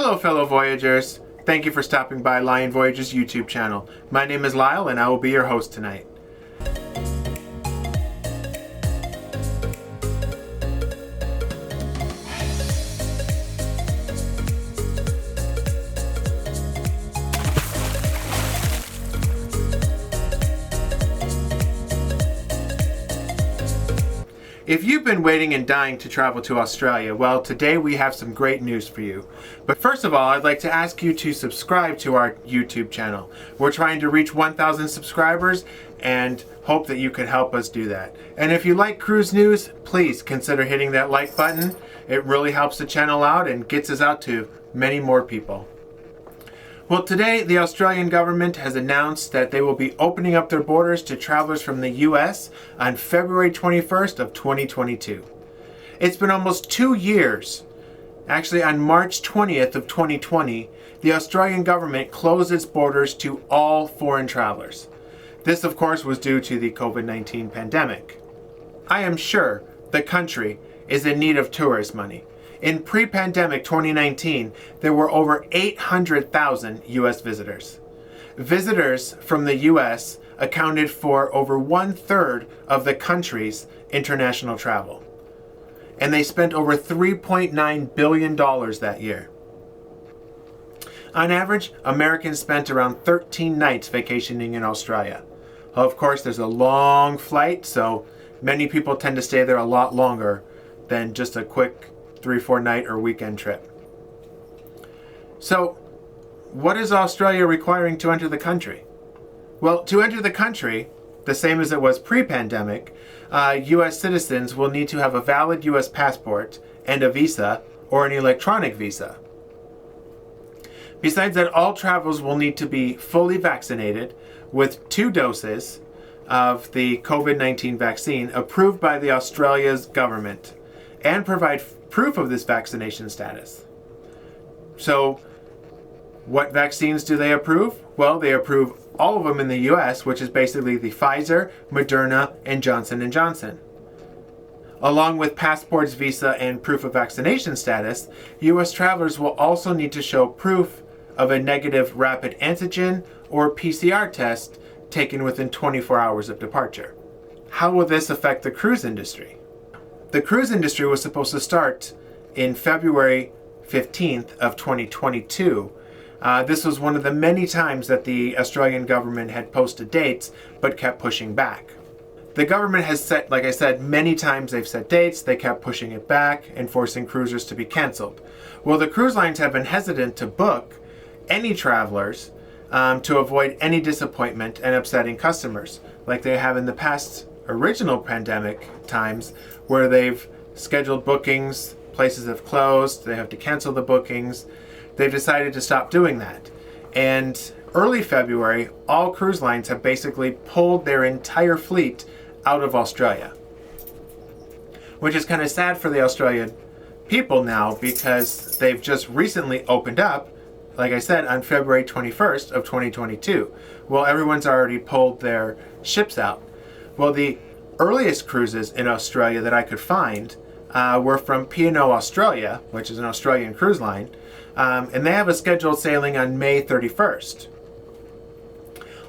Hello fellow Voyagers, thank you for stopping by Lion Voyages YouTube channel. My name is Lyle and I will be your host tonight. If you've been waiting and dying to travel to Australia, well, today we have some great news for you. But first of all, I'd like to ask you to subscribe to our YouTube channel. We're trying to reach 1,000 subscribers and hope that you could help us do that. And if you like cruise news, please consider hitting that like button. It really helps the channel out and gets us out to many more people. Well, today the Australian government has announced that they will be opening up their borders to travelers from the US on February 21st of 2022. It's been almost 2 years. Actually, on March 20th of 2020, the Australian government closed its borders to all foreign travelers. This, of course, was due to the COVID-19 pandemic. I am sure the country is in need of tourist money. In pre-pandemic 2019, there were over 800,000 U.S. visitors. Visitors from the U.S. accounted for over 1/3 of the country's international travel. And they spent over $3.9 billion that year. On average, Americans spent around 13 nights vacationing in Australia. Of course, there's a long flight, so many people tend to stay there a lot longer than just a quick 3-4 night or weekend trip. So, what is Australia requiring to enter the country? Well, to enter the country, the same as it was pre-pandemic, U.S. citizens will need to have a valid U.S. passport and a visa or an electronic visa. Besides that, all travelers will need to be fully vaccinated with 2 doses of the COVID-19 vaccine approved by the Australia's government and provide proof of this vaccination status. So, what vaccines do they approve? Well, they approve all of them in the US, which is basically the Pfizer, Moderna, and Johnson & Johnson. Along with passports, visa, and proof of vaccination status, US travelers will also need to show proof of a negative rapid antigen or PCR test taken within 24 hours of departure. How will this affect the cruise industry? The cruise industry was supposed to start in February 15th of 2022. This was one of the many times that the Australian government had posted dates but kept pushing back. The government has set, like I said, many times they've set dates, they kept pushing it back and forcing cruisers to be canceled. Well, the cruise lines have been hesitant to book any travelers to avoid any disappointment and upsetting customers, like they have in the past original pandemic times where they've scheduled bookings, places have closed, they have to cancel the bookings. They've decided to stop doing that. And early February, all cruise lines have basically pulled their entire fleet out of Australia. Which is kind of sad for the Australian people now because they've just recently opened up, like I said, on February 21st of 2022. Well, everyone's already pulled their ships out. Well, the earliest cruises in Australia that I could find were from P&O Australia, which is an Australian cruise line, and they have a scheduled sailing on May 31st.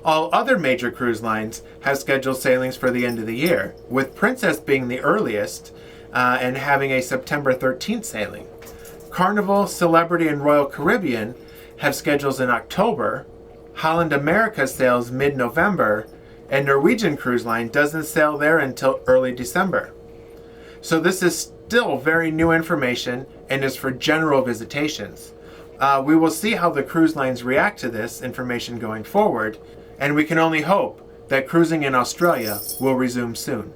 All other major cruise lines have scheduled sailings for the end of the year, with Princess being the earliest and having a September 13th sailing. Carnival, Celebrity, and Royal Caribbean have schedules in October. Holland America sails mid-November, and Norwegian Cruise Line doesn't sail there until early December. So this is still very new information and is for general visitations. We will see how the cruise lines react to this information going forward, and we can only hope that cruising in Australia will resume soon.